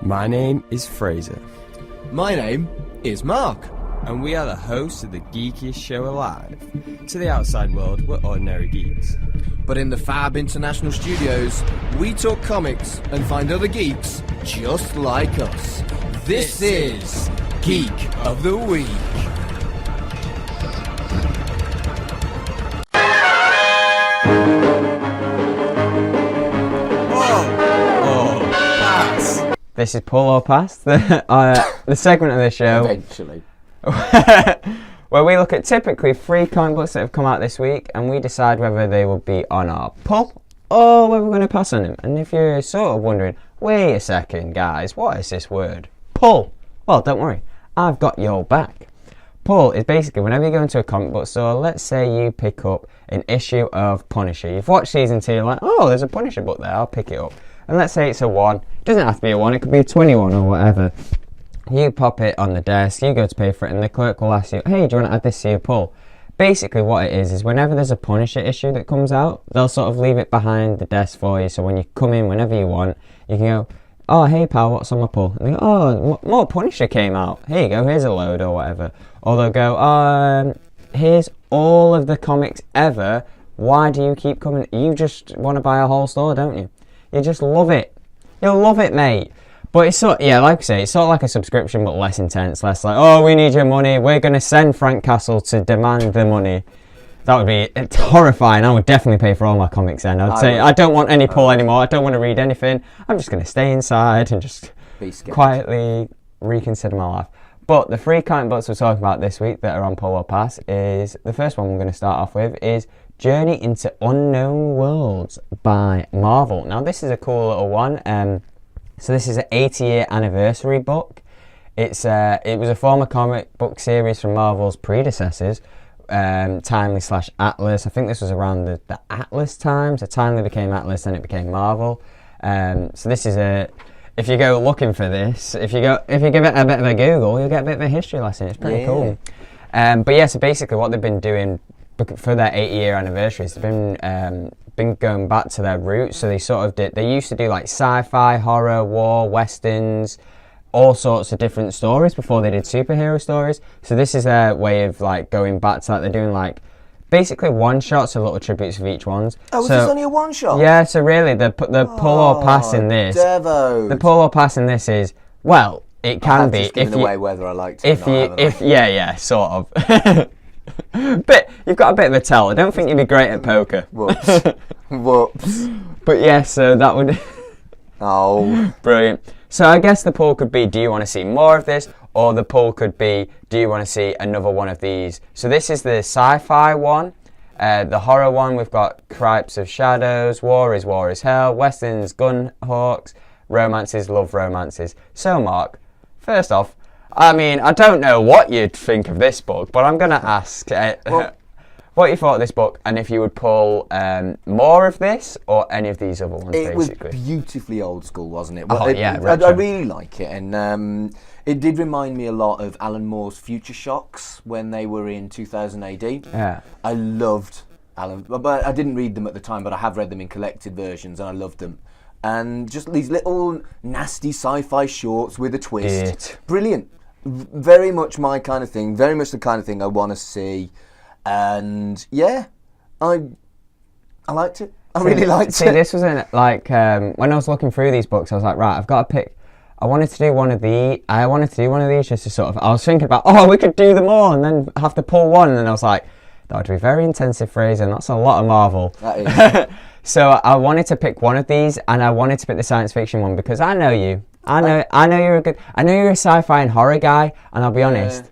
My name is Fraser. My name is Mark. And we are the hosts of the geekiest show alive. To the outside world, we're ordinary geeks. But in the Fab International Studios, we talk comics and find other geeks just like us. This is Geek of the Week. This is Pull or Pass, the segment of the show. Eventually. Where we look at typically 3 comic books that have come out this week and we decide whether they will be on our pull or whether we're going to pass on them. And if you're sort of wondering, wait a second guys, what is this word? Pull. Well, don't worry, I've got your back. Pull is basically whenever you go into a comic book store, let's say you pick up an issue of Punisher. You've watched season 2, you're like, oh, there's a Punisher book there, I'll pick it up. And let's say it's a 1. It doesn't have to be a 1, it could be a 21 or whatever. You pop it on the desk, you go to pay for it, and the clerk will ask you, hey, do you want to add this to your pull? Basically what it is whenever there's a Punisher issue that comes out, they'll sort of leave it behind the desk for you, so when you come in whenever you want, you can go, oh, hey pal, what's on my pull? And they go, oh, more Punisher came out. Here you go, here's a load or whatever. Or they'll go, here's all of the comics ever. Why do you keep coming? You just want to buy a whole store, don't you? You just love it. You'll love it, mate. But it's sort, yeah, like I say, it's sort of like a subscription, but less intense, less like, oh, we need your money. We're going to send Frank Castle to demand the money. That would be, it's horrifying. I would definitely pay for all my comics then. I'd say, I don't want any pull anymore. I don't want to read anything. I'm just going to stay inside and just quietly reconsider my life. But the 3 comic books we're talking about this week that are on Pull or Pass is, the first one we're going to start off with is Journey into Unknown Worlds by Marvel. Now this is a cool little one. So this is an 80-year anniversary book. It was a former comic book series from Marvel's predecessors, Timely/Atlas. I think this was around the Atlas times. So Timely became Atlas, then it became Marvel. So this is if you go looking for this, if you give it a bit of a Google, you'll get a bit of a history lesson. It's pretty cool. But yeah, so basically what they've been doing for their 80-year anniversaries, they've been going back to their roots. So they used to do like sci-fi, horror, war, westerns, all sorts of different stories before they did superhero stories. So this is their way of like going back to that. They're doing like basically one-shots, so little tributes of each ones. Oh, was this only a one-shot? Yeah, so really the pull or pass in this, Devo. the pull or pass in this is, well, it can be if you, away whether I liked it or not, yeah, sort of. But you've got a bit of a tell. I don't think you'd be great at poker. Whoops. But yeah, so that would... Oh. Brilliant. So I guess the poll could be, do you want to see more of this? Or the poll could be, do you want to see another one of these? So this is the sci-fi one. The horror one, we've got Cripes of Shadows, War is Hell, Westerns, Gun Hawks, Romances, Love Romances. So Mark, first off, I mean, I don't know what you'd think of this book, but I'm going to ask what you thought of this book and if you would pull more of this or any of these other ones, basically. It was beautifully old school, wasn't it? Retro. I really like it, and it did remind me a lot of Alan Moore's Future Shocks when they were in 2000 AD. Yeah. I loved Alan, but I didn't read them at the time, but I have read them in collected versions, and I loved them. And just these little nasty sci-fi shorts with a twist. Brilliant. Very much my kind of thing, very much the kind of thing I want to see. And yeah, I liked it. I really liked it. See, this was when I was looking through these books, I was like, right, I've got to pick. I wanted to do one of these just to sort of, I was thinking about, we could do them all and then have to pull one. And then I was like, that would be very intensive phrase and that's a lot of Marvel. That is. So I wanted to pick one of these and I wanted to pick the science fiction one because I know you. I know you're a sci-fi and horror guy, and I'll be honest,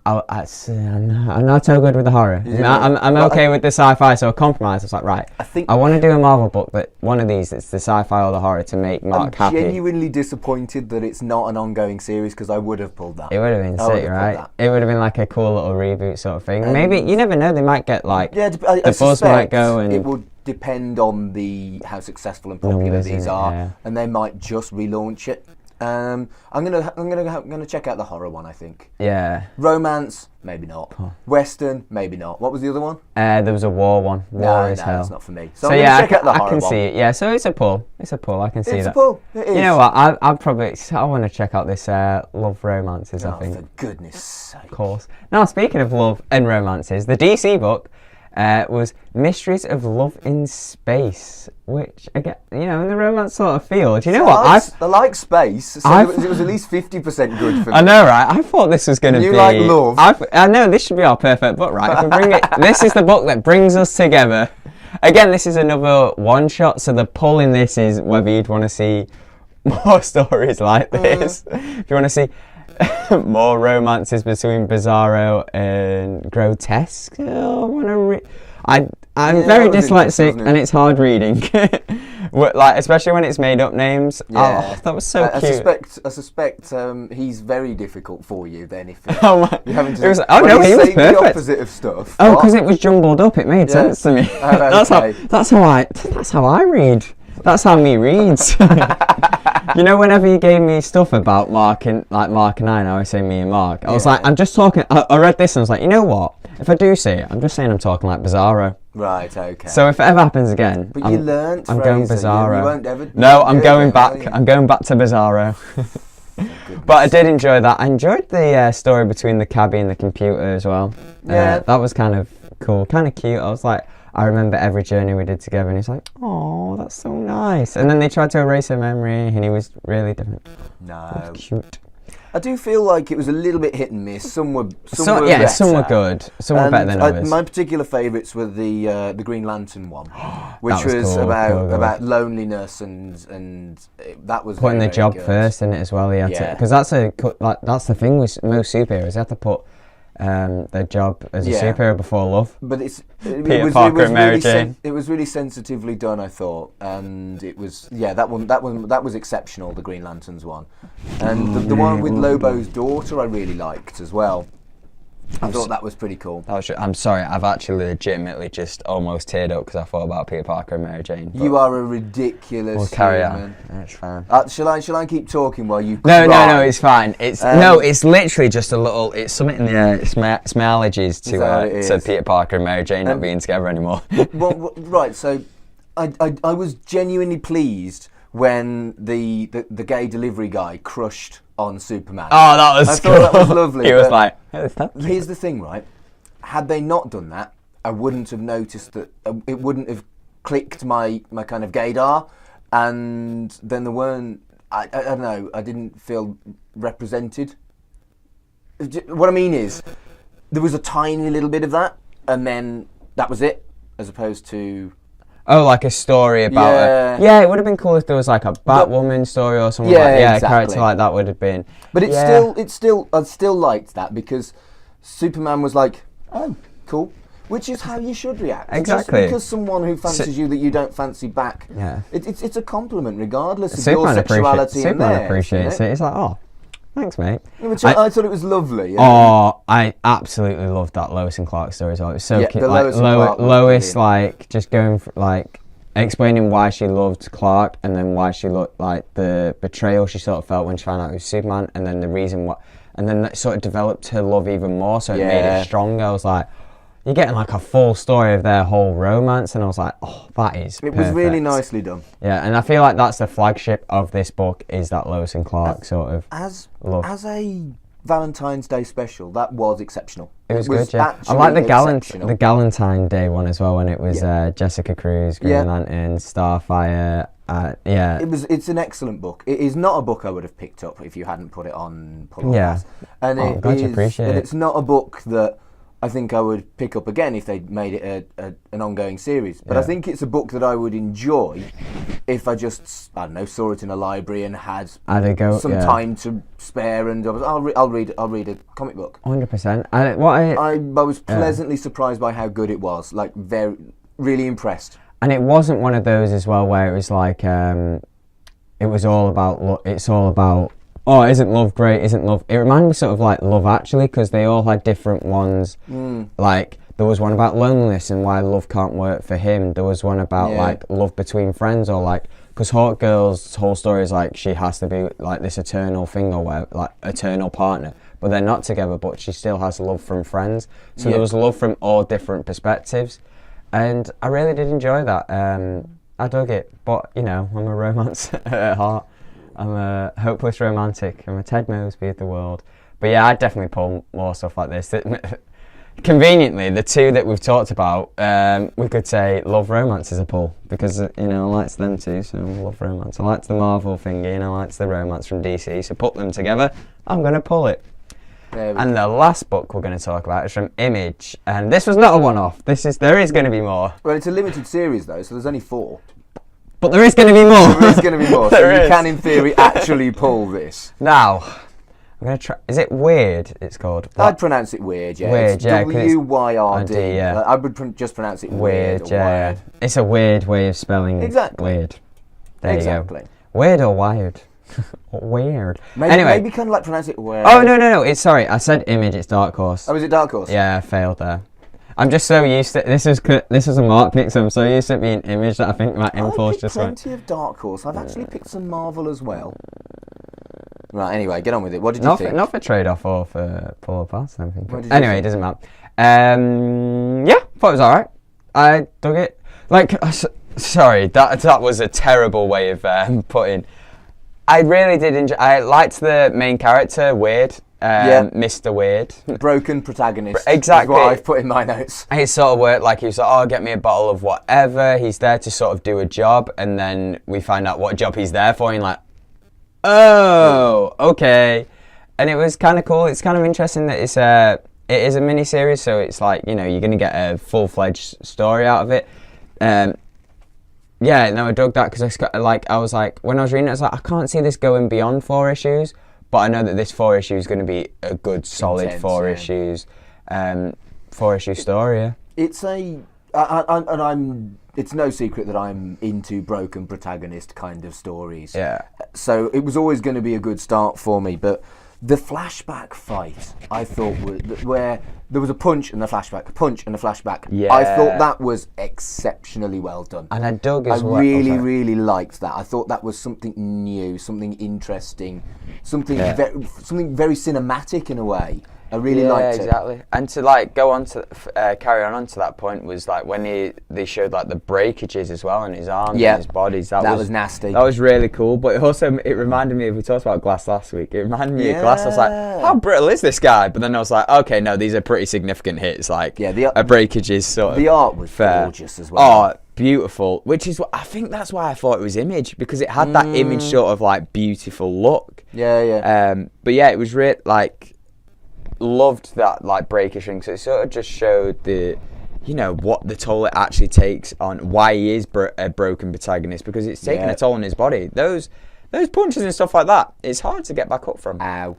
I'm not so good with the horror. Yeah. I'm okay with the sci-fi, so I compromised. I was like, right, I want to do a Marvel book, but one of these that's the sci-fi or the horror to make Mark happy. I'm genuinely disappointed that it's not an ongoing series because I would have pulled that. It would have been sick, right? It would have been like a cool little reboot sort of thing. Maybe, you never know, they might get like, the buzz might go and... It would depend on how successful and popular these are, and they might just relaunch it. I'm gonna check out the horror one. I think. Yeah. Romance, maybe not. Western, maybe not. What was the other one? There was a war one. War is hell. That's not for me. So So I'm yeah, gonna check out the I horror can one. see it. Yeah, so it's a pull. It's a pull. I can see It's that. a pull. It is. You know what? I want to check out this Love Romances. I Oh, think. for goodness sake. Of course. Now, speaking of love and romances, the DC book was Mysteries of Love in Space, which, again, in the romance sort of field. You know what? I like space, so it was at least 50% good for me. I know, right? I thought this was going to be... You like love. I know, this should be our perfect book, right? If we bring it... This is the book that brings us together. Again, this is another one-shot, so the pull in this is whether you'd want to see more stories like this. If you want to see... more romances between Bizarro and Grotesque. I'm very dyslexic and it's hard reading. Especially when it's made up names. Yeah. Oh, that was so cute. I suspect he's very difficult for you then if Oh my! you're having to. He was perfect. The opposite of stuff. Oh, because it was jumbled up. It made sense to me. Oh, okay. That's how I read. That's how me reads. Whenever you gave me stuff about Mark and I, and I always say me and Mark. I was like, I'm just talking. I read this and I was like, you know what? If I do say it, I'm just saying I'm talking like Bizarro. Right. Okay. So if it ever happens again, but you learnt. I'm going Bizarro. You won't ever. No, I'm going back. I'm going back to Bizarro. But I did enjoy that. I enjoyed the story between the cabbie and the computer as well. Yeah. That was kind of cool, kind of cute. I was like, I remember every journey we did together, and he's like, "Oh, that's so nice." And then they tried to erase her memory, and he was really different. No. Cute. I do feel like it was a little bit hit and miss. Some were better. Some were good. Some were better than others. My particular favourites were the Green Lantern one, which was was cool, about loneliness and that was putting very, the job very good. first in it as well. He had to, because that's the thing with most superheroes. They have to put their job as a superhero before love. But Peter Parker and Mary Jane. It was really sensitively done, I thought, and it was that was exceptional. The Green Lanterns one, and the one with Lobo's daughter I really liked as well. I thought that was pretty cool. I'm sorry, I've actually legitimately just almost teared up because I thought about Peter Parker and Mary Jane. You are a ridiculous We'll carry human. on. It's fine. Shall I keep talking while you No, cry? it's fine. It's literally just a little. It's something in the air. It's my allergies to Peter Parker and Mary Jane not being together anymore. Well, right. So, I was genuinely pleased when the gay delivery guy crushed on Superman. Oh, that was cool. I thought that was lovely. He was like, "Who's that?" Here's the thing, right? Had they not done that, I wouldn't have noticed that. It wouldn't have clicked my kind of gaydar, and then there weren't. I don't know. I didn't feel represented. What I mean is, there was a tiny little bit of that, and then that was it, as opposed to. Oh, like a story about it would have been cool if there was like a Batwoman story or something a character like that would have been. But I still liked that because Superman was like, oh, cool. Which is how you should react. Exactly. Just because someone who fancies you that you don't fancy back, it's a compliment regardless of your sexuality. Superman appreciates it. It's like, oh, thanks, mate. Which I thought it was lovely. Oh, I absolutely loved that Lois and Clark story as well. It was so cute. The like, Lois like just going for, like explaining why she loved Clark and then why she looked like the betrayal she sort of felt when she found out it was Superman, and then the reason why, and then that sort of developed her love even more, so it made it stronger. I was like, you're getting like a full story of their whole romance, and I was like, oh, that is perfect. It was really nicely done. Yeah, and I feel like that's the flagship of this book, is that Lois and Clark sort of love. As a Valentine's Day special, that was exceptional. It was good, yeah. I like the Galentine Day one as well, when it was Jessica Cruz, Green Lantern, Starfire. It's an excellent book. It is not a book I would have picked up if you hadn't put it on pull. And it's not a book that I think I would pick up again if they made it an ongoing series. But I think it's a book that I would enjoy if I just, I don't know, saw it in a library and had some time to spare, and I'll read a comic book. 100%. I was pleasantly surprised by how good it was. Like, very, really impressed. And it wasn't one of those as well where it was like, it was all about, it's all about, oh, isn't love great? Isn't love? It reminded me sort of like Love Actually, because they all had different ones. Like, there was one about loneliness and why love can't work for him. There was one about like love between friends, or like because Hawk Girl's whole story is like she has to be like this eternal thing or whatever, like eternal partner, but they're not together, but she still has love from friends. So there was love from all different perspectives, and I really did enjoy that. I dug it, but you know, I'm a romance at heart. I'm a hopeless romantic. I'm a Ted Mosby of the world. But yeah, I'd definitely pull more stuff like this. Conveniently, the two that we've talked about, we could say love romance is a pull, because you know I likes them too, so love romance. I liked the Marvel thingy and I liked the romance from DC, so put them together, I'm going to pull it. And the last book we're going to talk about is from Image, and this was not a one-off. There is going to be more. Well, it's a limited series though, so there's only 4. But there is going to be more. There is going to be more, so you can in theory actually pull this. Now, I'm going to try. Is it Wyrd? It's called. What? I'd pronounce it Wyrd, yeah. Wyrd, it's yeah. W-Y-R-D. Yeah. I would just pronounce it Wyrd. Yeah. It's a weird way of spelling weird. There you go. Weird or wired? Weird. Maybe kind of like pronounce it Wyrd. Oh, no. It's sorry. I said Image. It's Dark Horse. Oh, is it Dark Horse? Yeah, I failed there. I'm just so used to this is a Mark pick, so I'm so used to it being Image that I think my impulse just went. I've picked plenty of Dark Horse. I've actually picked some Marvel as well. Right, anyway, get on with it. What did you think? Not for trade-off or for pull or pass, I think. Anyway, it doesn't matter. Yeah, thought it was alright. I dug it. Like, sorry, that was a terrible way of putting. I really did enjoy. I liked the main character, Wyrd. Mr. Wyrd. Broken protagonist. Exactly. Is what I've put in my notes. It sort of worked like he was like, oh, get me a bottle of whatever. He's there to sort of do a job, and then we find out what job he's there for, and like, oh, okay. And it was kind of cool. It's kind of interesting that it is a mini-series, so it's like, you know, you're going to get a full-fledged story out of it. Yeah, no, I dug that because I was like, when I was reading it, I was like, I can't see this going beyond 4 issues. But I know that this 4 issue is going to be a good, solid intense, 4 issues, 4-issue story. Yeah. It's it's no secret that I'm into broken protagonist kind of stories. Yeah. So it was always going to be a good start for me. But the flashback fight, I thought, where there was a punch and a flashback, a punch and a flashback. Yeah. I thought that was exceptionally well done. And I dug as well. I really liked that. I thought that was something new, something interesting, something very cinematic in a way. I really liked it. Yeah, exactly. And to like go on to carry on to that point was like when they showed like the breakages as well in his arms and his bodies. That was nasty. That was really cool. But also it reminded me of, we talked about Glass last week. It reminded me of Glass. I was like, how brittle is this guy? But then I was like, okay, no, these are pretty significant hits. Like a breakage is sort of the art was gorgeous as well. Oh, beautiful. Which is what I think that's why I thought it was Image, because it had that Image sort of like beautiful look. Yeah. But yeah, it was really like. Loved that like breakage thing, so it sort of just showed the, you know, what the toll it actually takes on why he is a broken protagonist, because it's taking a toll on his body. Those punches and stuff like that, it's hard to get back up from. Ow.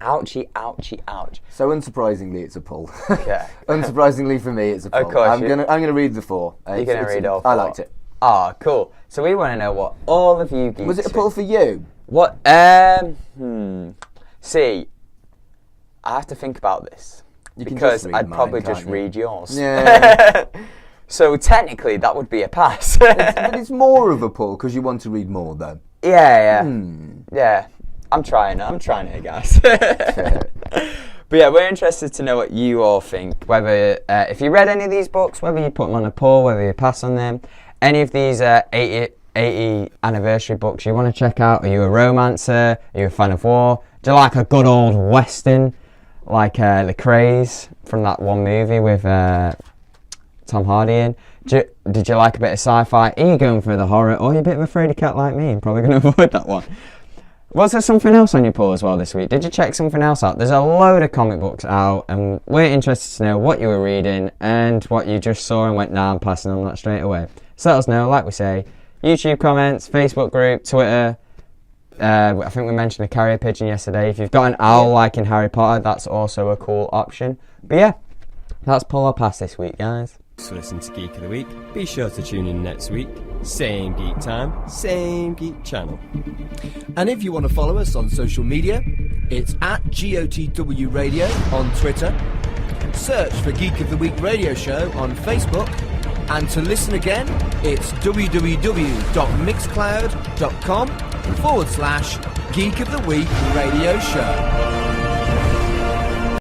Ouchie, ouchie, ouch. So unsurprisingly, it's a pull. Yeah. Unsurprisingly for me, it's a pull. Of course, I'm gonna read the 4. You're gonna read all 4. I liked it. Ah, cool. So we want to know what all of you geeks. Was it a pull for you? What? See. I have to think about this because I'd probably just read yours. Yeah. So technically, that would be a pass. But it's more of a pull because you want to read more, though. Yeah. Yeah. I'm trying it, guys. But yeah, we're interested to know what you all think. Whether if you read any of these books, whether you put them on a pull, whether you pass on them. Any of these 80 anniversary books you want to check out. Are you a romancer? Are you a fan of war? Do you like a good old western? Like The Craze from that one movie with Tom Hardy in. Did you like a bit of sci-fi? Are you going for the horror? Or are you a bit of a fraidy cat like me? I'm probably going to avoid that one. Was there something else on your pull as well this week? Did you check something else out? There's a load of comic books out, and we're interested to know what you were reading and what you just saw and went, nah, I'm passing on that straight away. So let us know, like we say. YouTube comments, Facebook group, Twitter. I think we mentioned a carrier pigeon yesterday. If you've got an owl like in Harry Potter, that's also a cool option. But yeah, that's pull or pass this week, guys. Thanks for listening to Geek of the Week. Be sure to tune in next week. Same geek time, same geek channel. And if you want to follow us on social media, it's at GOTW Radio on Twitter. Search for Geek of the Week Radio Show on Facebook. And to listen again, it's www.mixcloud.com/Geek of the Week Radio Show.